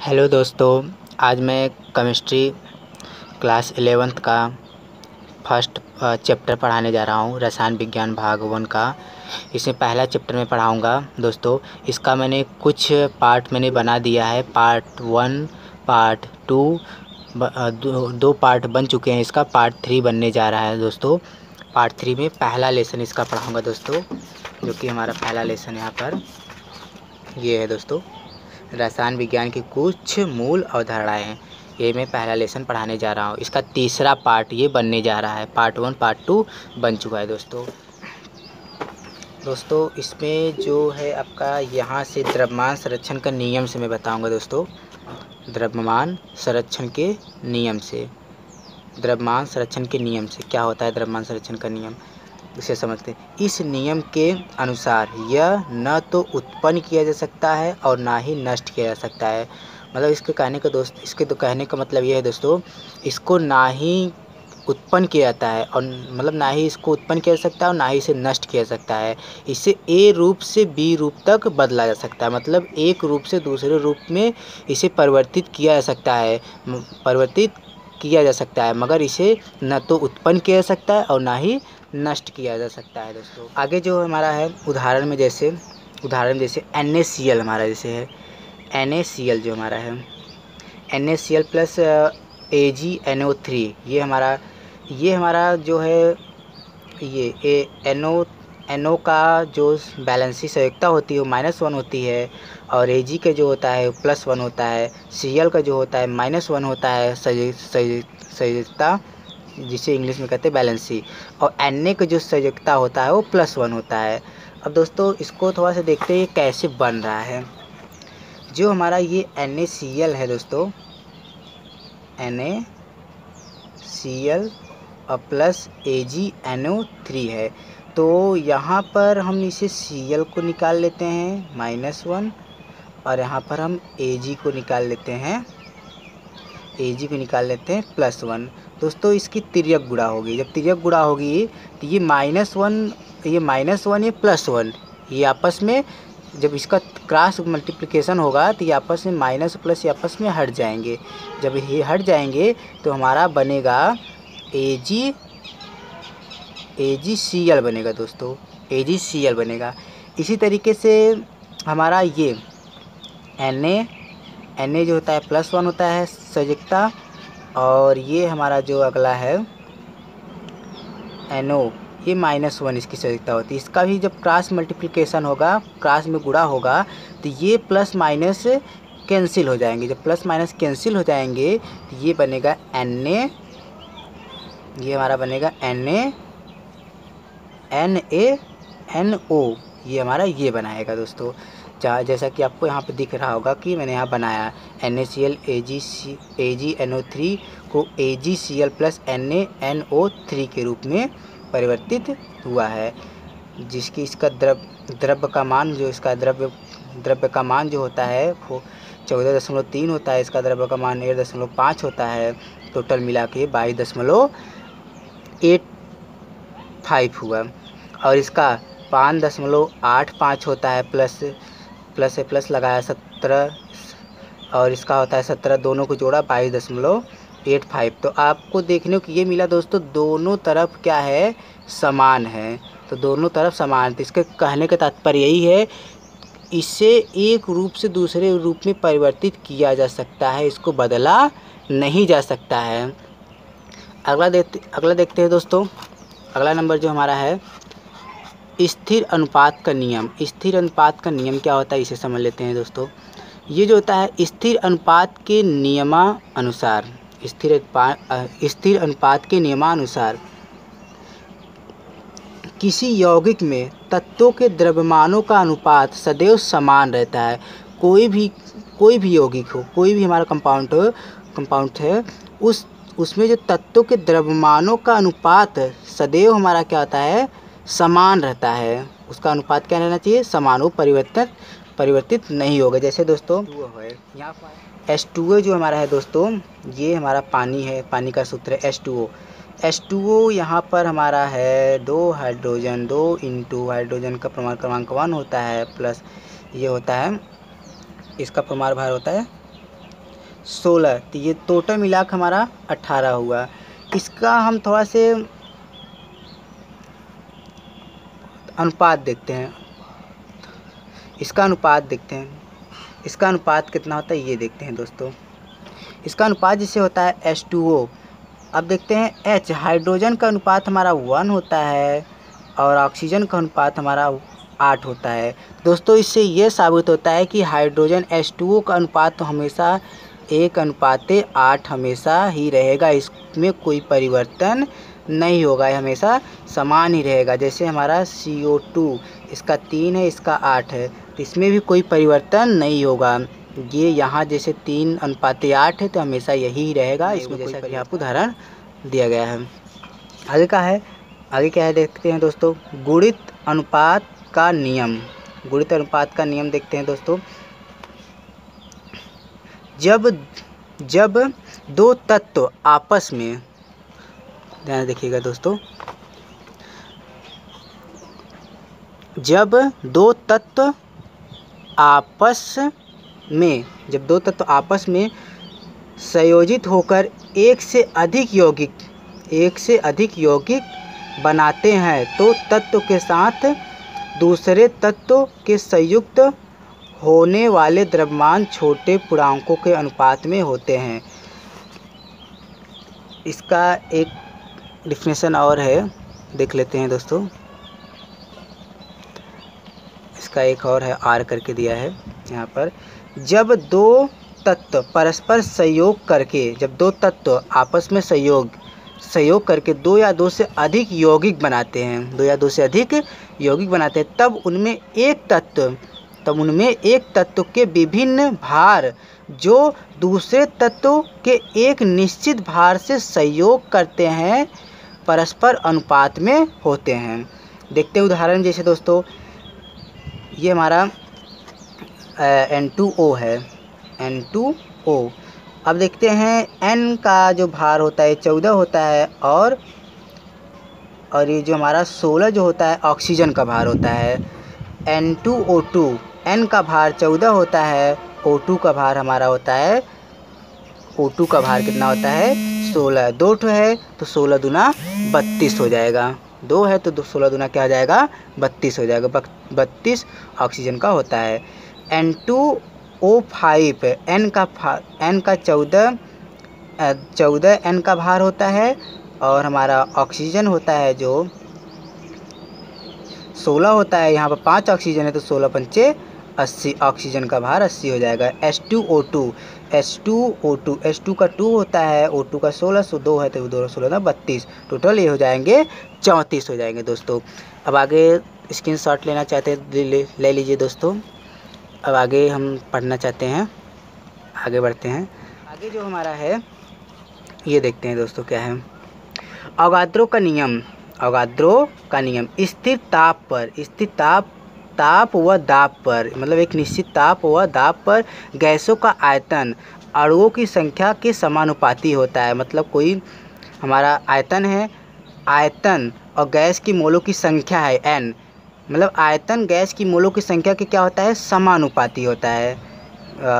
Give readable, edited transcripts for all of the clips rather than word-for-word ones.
Hello दोस्तों, आज मैं केमिस्ट्री क्लास 11th का फर्स्ट चैप्टर पढ़ाने जा रहा हूँ, रसायन विज्ञान भाग 1 का। इसमें पहला चैप्टर मैं पढ़ाऊँगा दोस्तों। इसका मैंने कुछ पार्ट बना दिया है। पार्ट 1, पार्ट 2, दो पार्ट बन चुके हैं। इसका पार्ट 3 बनने जा रहा है दोस्तों। पार्ट 3 में पहला लेसन इसका पढ़ाऊँगा दोस्तों, जो कि हमारा पहला लेसन यहाँ पर ये है दोस्तों, रसायन विज्ञान की कुछ मूल अवधारणाएं। ये मैं पहला लेसन पढ़ाने जा रहा हूँ। इसका तीसरा पार्ट ये बनने जा रहा है। पार्ट 1 पार्ट 2 बन चुका है दोस्तों। इसमें जो है आपका यहाँ से द्रव्यमान संरक्षण का नियम से मैं बताऊँगा दोस्तों। द्रव्यमान संरक्षण के नियम से, द्रव्यमान संरक्षण के नियम से क्या होता है द्रव्यमान संरक्षण का नियम, इसे समझते हैं। इस नियम के अनुसार यह न तो उत्पन्न किया जा सकता है और ना ही नष्ट किया जा सकता है। मतलब इसके कहने का मतलब यह है दोस्तों, इसको ना ही उत्पन्न किया जाता है और मतलब ना ही इसको उत्पन्न किया जा सकता है और ना ही इसे नष्ट किया जा सकता है। इसे ए रूप से बी रूप तक बदला जा सकता है। मतलब एक रूप से दूसरे रूप में इसे परिवर्तित किया जा सकता है, मगर इसे न तो उत्पन्न किया जा सकता है और ना ही नष्ट किया जा सकता है दोस्तों। आगे जो हमारा है उदाहरण जैसे NaCl हमारा जैसे है, NaCl जो हमारा है NaCl प्लस AgNO3, ये हमारा जो है ये NO का जो बैलेंसी संयुक्ता होती है वो -1 होती है, और Ag का जो होता है +1 होता है, Cl का जो होता है -1 होता है संयुक्ता, जिसे इंग्लिश में कहते हैं बैलेंसी, और Na का जो संयुक्ता होता है वो +1 होता है। अब दोस्तों इसको थोड़ा सा देखते हैं ये कैसे बन रहा है। जो हमारा ये NaCl है दोस्तों, NaCl और प्लस AgNO3 है, तो यहाँ पर हम इसे Cl को निकाल लेते हैं -1, और यहाँ पर हम Ag को निकाल लेते हैं +1। दोस्तों इसकी तिर्यक गुणा होगी। जब तिर्यक गुणा होगी तो ये -1 ये +1 ये आपस में, जब इसका क्रॉस मल्टीप्लिकेशन होगा तो ये आपस में माइनस प्लस ये आपस में हट जाएंगे। जब ये हट जाएंगे तो हमारा बनेगा AgCl बनेगा दोस्तों, AgCl बनेगा। इसी तरीके से हमारा ये Na जो होता है +1 होता है संयुक्ता, और ये हमारा जो अगला है NO, ये -1 इसकी संयुक्ता होती है। इसका भी जब क्रॉस मल्टीप्लिकेशन होगा, क्रॉस में गुणा होगा, तो ये प्लस माइनस कैंसिल हो जाएंगे। जब प्लस माइनस कैंसिल हो जाएंगे तो ये बनेगा Na, ये हमारा बनेगा NaNO, ये हमारा ये बनाएगा दोस्तों। जैसा कि आपको यहाँ पे दिख रहा होगा कि मैंने यहाँ बनाया NaCl AgNO3 को AgCl प्लस NaNO3 के रूप में परिवर्तित हुआ है, जिसकी इसका द्रव्य का मान जो होता है वो 14.3 होता है। इसका द्रव्य का मान 1.5 होता है। टोटल मिला के 22.85 हुआ, और इसका 5.85 होता है, प्लस लगाया 17, और इसका होता है 17, दोनों को जोड़ा 22.85। तो आपको देखने को ये मिला दोस्तों, दोनों तरफ क्या है समान है, तो दोनों तरफ समान। तो इसके कहने का तात्पर्य यही है, इसे एक रूप से दूसरे रूप में परिवर्तित किया जा सकता है, इसको बदला नहीं जा सकता है। अगला देखते हैं दोस्तों। अगला नंबर जो हमारा है स्थिर अनुपात का नियम। स्थिर अनुपात का नियम क्या होता है इसे समझ लेते हैं दोस्तों। ये जो होता है स्थिर अनुपात के नियमानुसार, स्थिर अनुपात के नियमानुसार किसी यौगिक में तत्वों के द्रव्यमानों का अनुपात सदैव समान रहता है। कोई भी यौगिक हो, कोई भी हमारा कंपाउंड है, उसमें जो तत्वों के द्रव्यमानों का अनुपात सदैव हमारा क्या होता है समान रहता है। उसका अनुपात क्या रहना चाहिए समान, वो परिवर्तित नहीं होगा। जैसे दोस्तों यहाँ पर H2O जो हमारा है दोस्तों, ये हमारा पानी है, पानी का सूत्र है H2O यहाँ पर हमारा है 2 हाइड्रोजन, 2 इंटू हाइड्रोजन का परमाणु क्रमांक 1 होता है, प्लस ये होता है इसका परमाणु भार होता है 16। तो ये टोटल मिला के हमारा 18 हुआ। इसका हम थोड़ा से अनुपात देखते हैं। इसका अनुपात देखते हैं। इसका अनुपात कितना होता है ये देखते हैं दोस्तों। इसका अनुपात जिससे होता है H2O। अब देखते हैं H, हाइड्रोजन का अनुपात हमारा 1 होता है और ऑक्सीजन का अनुपात हमारा 8 होता है। दोस्तों इससे ये साबित होता है कि हाइड्रोजन H2O का अनुपात तो हमेशा 1:8 हमेशा ही रहेगा, इसमें कोई परिवर्तन नहीं होगा, ये हमेशा समान ही रहेगा। जैसे हमारा CO2 इसका 3 है, इसका 8 है, तो इसमें भी कोई परिवर्तन नहीं होगा। ये यहाँ जैसे 3:8 है तो हमेशा यही रहेगा, इसमें जैसा कि आपको उदाहरण दिया गया है। आगे क्या है देखते हैं दोस्तों। गुणित अनुपात का नियम। गुणित अनुपात का नियम देखते हैं दोस्तों। जब दो तत्व आपस में, ध्यान देखिएगा दोस्तों, जब दो तत्व आपस में संयोजित होकर एक से अधिक यौगिक बनाते हैं तो तत्व के साथ दूसरे तत्व के संयुक्त होने वाले द्रव्यमान छोटे पूर्णांकों के अनुपात में होते हैं। इसका एक डिफिनेशन और है, देख लेते हैं दोस्तों। इसका एक और है, R करके दिया है यहाँ पर। जब दो तत्व परस्पर सहयोग करके, जब दो तत्व आपस में सहयोग करके 2 या 2 से अधिक यौगिक बनाते हैं, तब उनमें एक तत्व के विभिन्न भार जो दूसरे तत्व के एक निश्चित भार से सहयोग करते हैं परस्पर अनुपात में होते हैं। देखते हैं उदाहरण, जैसे दोस्तों ये हमारा N2O है, N2O। अब देखते हैं N का जो भार होता है 14 होता है और ये जो हमारा 16 जो होता है ऑक्सीजन का भार होता है। N2O2, N का भार 14 होता है, O2 का भार हमारा होता है, O2 का भार कितना होता है 16। 2 है तो 16 दूना 32 हो जाएगा। 2 है तो 16 दूना क्या हो जाएगा 32 हो जाएगा। 32 ऑक्सीजन का होता है। N2O5, N का 14 N का भार होता है और हमारा ऑक्सीजन होता है जो 16 होता है। यहाँ पर 5 ऑक्सीजन है तो 16 पंचे 80, ऑक्सीजन का भार 80 हो जाएगा। H2O2 H2 का 2 होता है, O2 का 16, 2 है तो 2 16 32, टोटल ये हो जाएंगे 34 हो जाएंगे दोस्तों। अब आगे स्क्रीनशॉट लेना चाहते हैं ले लीजिए दोस्तों। अब आगे हम पढ़ना चाहते हैं, आगे बढ़ते हैं। आगे जो हमारा है ये देखते हैं दोस्तों क्या है। अवोगाद्रो का नियम स्थिर ताप व दाब पर, मतलब एक निश्चित ताप व दाब पर गैसों का आयतन अणुओं की संख्या के समानुपाती होता है। मतलब कोई हमारा आयतन है, आयतन और गैस की मोलों की संख्या है n, मतलब आयतन गैस की मोलों की संख्या के क्या होता है समानुपाती होता है।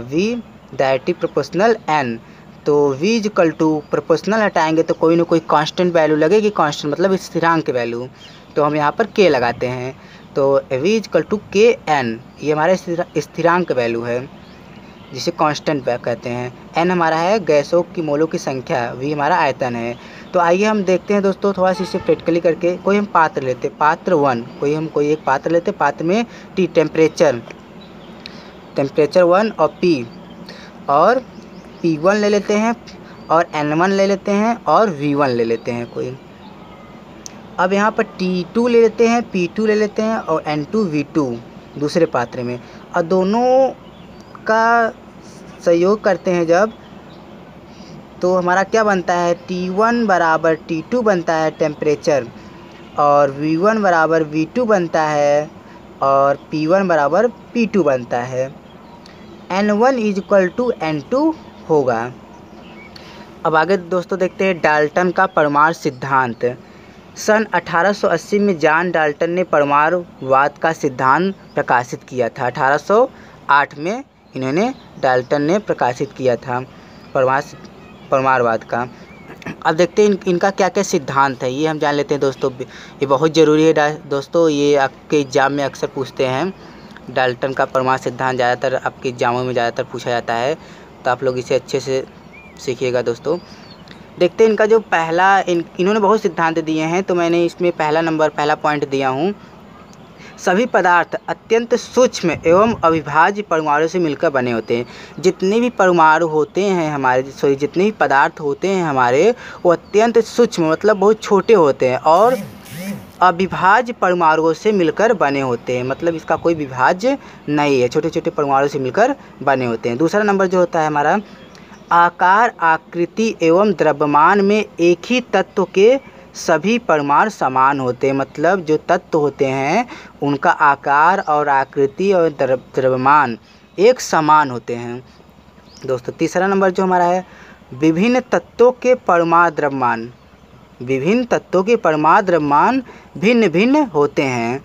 V डायरेक्टली प्रोपोर्शनल n, तो V इक्वल टू प्रोपोर्शनल हटाएंगे तो कोई ना कोई कांस्टेंट वैल्यू लगेगी। कांस्टेंट मतलब स्थिरांक वैल्यू, तो हम यहाँ पर k लगाते हैं। तो V इक्वल टू Kn, ये हमारा स्थिरांक वैल्यू है जिसे कांस्टेंट कहते हैं। n हमारा है गैसों की मोलों की संख्या, V हमारा आयतन है। तो आइए हम देखते हैं दोस्तों थोड़ा सा इसे प्रैक्टिकली करके। कोई हम पात्र लेते, पात्र 1, कोई एक पात्र लेते, पात्र में T टेम्परेचर 1 और P, और P1 ले लेते हैं और N1 ले लेते हैं और V1 ले लेते हैं कोई। अब यहाँ पर T2 ले लेते हैं, P2 ले लेते हैं और N2 V2 दूसरे पात्र में, और दोनों का संयोग करते हैं जब, तो हमारा क्या बनता है T1 बराबर T2 बनता है टेम्परेचर, और V1 बराबर V2 बनता है और P1 बराबर P2 बनता है। N1 is equal to N2 होगा। अब आगे दोस्तों देखते हैं डाल्टन का परमाणु सिद्धांत। सन 1880 में जॉन डाल्टन ने परमाणुवाद का सिद्धांत प्रकाशित किया था। 1808 में इन्होंने डाल्टन ने प्रकाशित किया था परमारवाद का। अब देखते हैं इनका क्या क्या सिद्धांत है, ये हम जान लेते हैं दोस्तों। ये बहुत ज़रूरी है दोस्तों, ये आपके एग्ज़ाम में अक्सर पूछते हैं। डाल्टन का परमाणु सिद्धांत ज़्यादातर आपके एग्जामों में ज़्यादातर पूछा जाता है, तो आप लोग इसे अच्छे से सीखिएगा दोस्तों। देखते हैं इनका जो पहला इन्होंने बहुत सिद्धांत दिए हैं, तो मैंने इसमें पहला पॉइंट दिया हूँ। सभी पदार्थ अत्यंत सूक्ष्म एवं अविभाज्य परमाणु से मिलकर बने होते हैं। जितने भी परमाणु होते हैं हमारे जितने भी पदार्थ होते हैं हमारे, वो अत्यंत सूक्ष्म मतलब बहुत छोटे होते हैं और अविभाज्य परमाणुओं से मिलकर बने होते हैं। मतलब इसका कोई विभाज्य नहीं है, छोटे छोटे परमाणु से मिलकर बने होते हैं। दूसरा नंबर जो होता है हमारा, आकार आकृति एवं द्रव्यमान में एक ही तत्व के सभी परमाणु समान होते हैं। मतलब जो तत्व होते हैं उनका आकार और आकृति और द्रव्यमान एक समान होते हैं दोस्तों। तीसरा नंबर जो हमारा है, विभिन्न तत्वों के परमाणु द्रव्यमान भिन्न भिन्न होते हैं।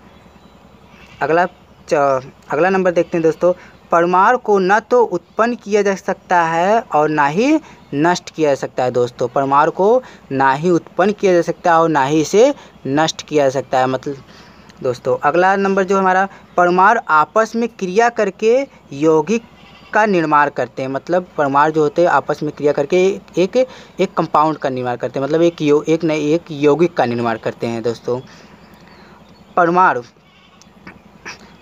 अगला नंबर देखते हैं दोस्तों, परमाणु को न तो उत्पन्न किया जा सकता है और ना ही नष्ट किया जा सकता है दोस्तों। परमाणु को ना ही उत्पन्न किया जा सकता है और ना ही इसे नष्ट किया जा सकता है। मतलब दोस्तों अगला नंबर जो हमारा, परमाणु आपस में क्रिया करके यौगिक का निर्माण करते हैं। मतलब परमाणु जो होते हैं आपस में क्रिया करके एक कंपाउंड का निर्माण करते हैं, मतलब एक यौगिक का निर्माण करते हैं दोस्तों।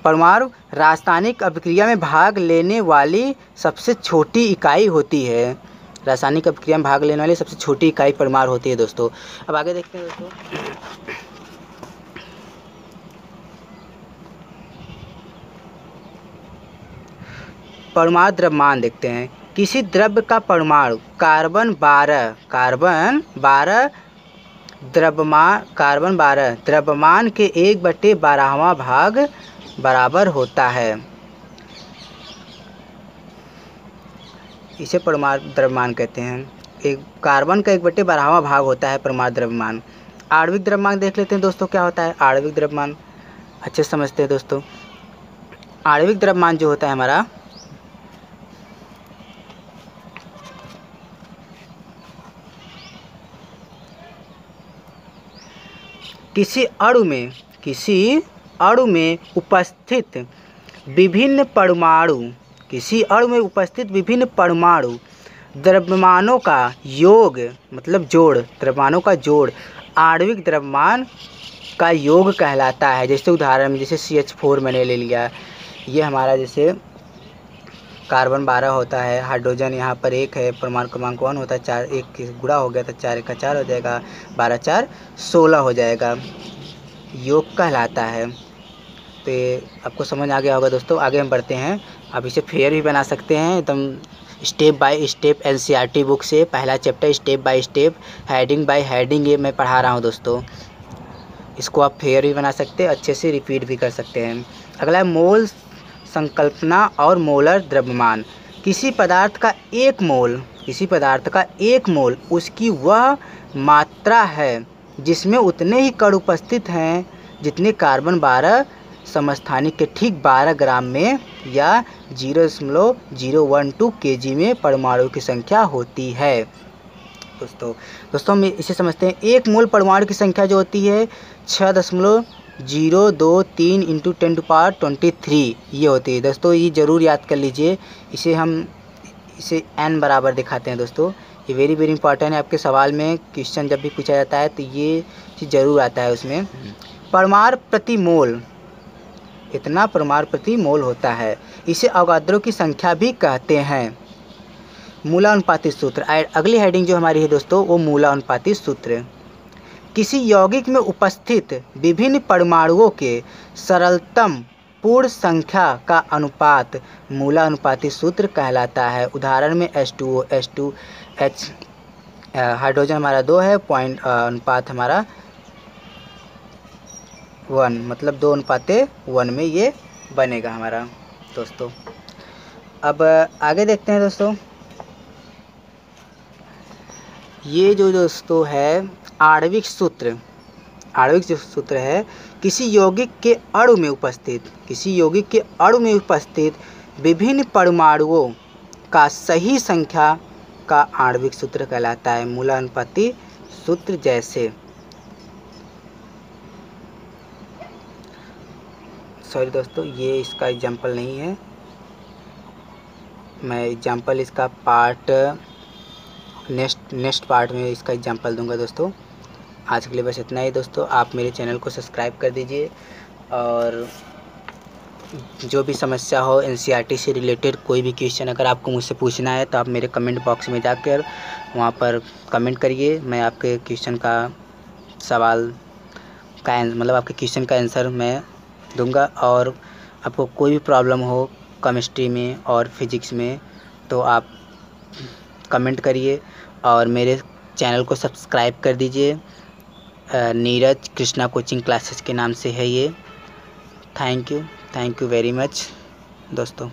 परमाणु रासायनिक अभिक्रिया में भाग लेने वाली सबसे छोटी इकाई होती है। रासायनिक अभिक्रिया में भाग लेने वाली सबसे छोटी इकाई परमाणु होती है दोस्तों। अब आगे देखते हैं दोस्तों, परमाणु द्रव्यमान देखते हैं। किसी द्रव्य का परमाणु कार्बन 12 द्रव्यमान के 1/12वां भाग बराबर होता है। इसे परमाणु द्रव्यमान कहते हैं। एक कार्बन का 1/12वां भाग होता है परमाणु द्रव्यमान। आणविक द्रव्यमान देख लेते हैं दोस्तों, क्या होता है आणविक द्रव्यमान, अच्छे से समझते हैं दोस्तों। आणविक द्रव्यमान जो होता है हमारा, किसी अणु में उपस्थित विभिन्न परमाणु द्रव्यमानों का योग, मतलब द्रव्यमानों का जोड़ आणविक द्रव्यमान का योग कहलाता है। जैसे उदाहरण में जैसे CH4 मैंने ले लिया, ये हमारा जैसे कार्बन 12 होता है, हाइड्रोजन यहाँ पर 1 है, परमाणु क्रमांक 1 होता है, 4 1 गुणा हो गया तो 4 1 4 हो जाएगा, 12 4 16 हो जाएगा, योग कहलाता है। तो ये आपको समझ आ गया होगा दोस्तों। आगे हम बढ़ते हैं। अब इसे फेयर भी बना सकते हैं एकदम step by step, NCERT book से पहला chapter step by step, heading by heading ये मैं पढ़ा रहा हूँ दोस्तों। इसको आप फेयर भी बना सकते हैं, अच्छे से रिपीट भी कर सकते हैं। अगला है मोल संकल्पना और मोलर द्रव्यमान। किसी पदार्थ का एक मोल उसकी वह मात्रा है जिसमें उतने ही कण उपस्थित हैं जितने कार्बन 12 समस्थानिक के ठीक 12 ग्राम में या 0.012 kg में परमाणु की संख्या होती है दोस्तों हम इसे समझते हैं। एक मोल परमाणु की संख्या जो होती है 6.023 × 10⁻23 ये होती है दोस्तों। ये ज़रूर याद कर लीजिए। इसे n बराबर दिखाते हैं दोस्तों। ये वेरी इंपॉर्टेंट है, आपके सवाल में क्वेश्चन जब भी पूछा जाता है तो ये चीज़ ज़रूर आता है उसमें। परमाणु प्रति मोल, इतना परमाणु प्रति मोल होता है। इसे अवोगाद्रो की संख्या भी कहते हैं। मूलानुपाती सूत्र, अगली हेडिंग जो हमारी है दोस्तों वो मूलानुपाती सूत्र। किसी यौगिक में उपस्थित विभिन्न परमाणुओं के सरलतम पूर्ण संख्या का अनुपात मूलानुपाती सूत्र कहलाता है। उदाहरण में H2O, H2H, हाइड्रोजन हमारा 2 है, पॉइंट अनुपात हमारा 1, मतलब 2:1 में ये बनेगा हमारा दोस्तों। अब आगे देखते हैं दोस्तों। ये जो दोस्तों है आणविक जो सूत्र है, किसी यौगिक के अणु में उपस्थित विभिन्न परमाणुओं का सही संख्या का आणविक सूत्र कहलाता है मूलानुपाती सूत्र। जैसे सॉरी दोस्तों, ये इसका एग्जाम्पल नहीं है, मैं एग्जाम्पल इसका पार्ट नेक्स्ट पार्ट में इसका एग्जाम्पल दूंगा दोस्तों। आज के लिए बस इतना ही दोस्तों। आप मेरे चैनल को सब्सक्राइब कर दीजिए और जो भी समस्या हो एनसीईआरटी से रिलेटेड कोई भी क्वेश्चन अगर आपको मुझसे पूछना है तो आप मेरे कमेंट बॉक्स में जाकर वहाँ पर कमेंट करिए। मैं आपके क्वेश्चन का सवाल का मतलब आपके क्वेश्चन का आंसर मैं दूंगा। और आपको कोई भी प्रॉब्लम हो केमिस्ट्री में और फिजिक्स में तो आप कमेंट करिए और मेरे चैनल को सब्सक्राइब कर दीजिए। नीरज कृष्णा कोचिंग क्लासेस के नाम से है ये। थैंक यू वेरी मच दोस्तों।